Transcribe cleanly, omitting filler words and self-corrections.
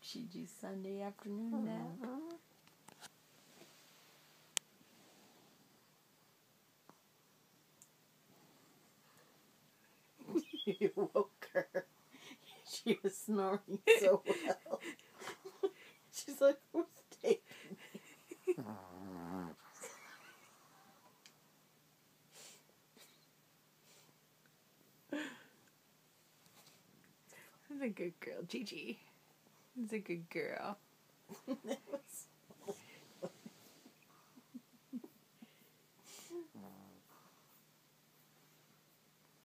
GiGi's Sunday afternoon nap. You woke her. She was snoring so well. She's like, who's taking me? That's a good girl, Gigi. That's a good girl.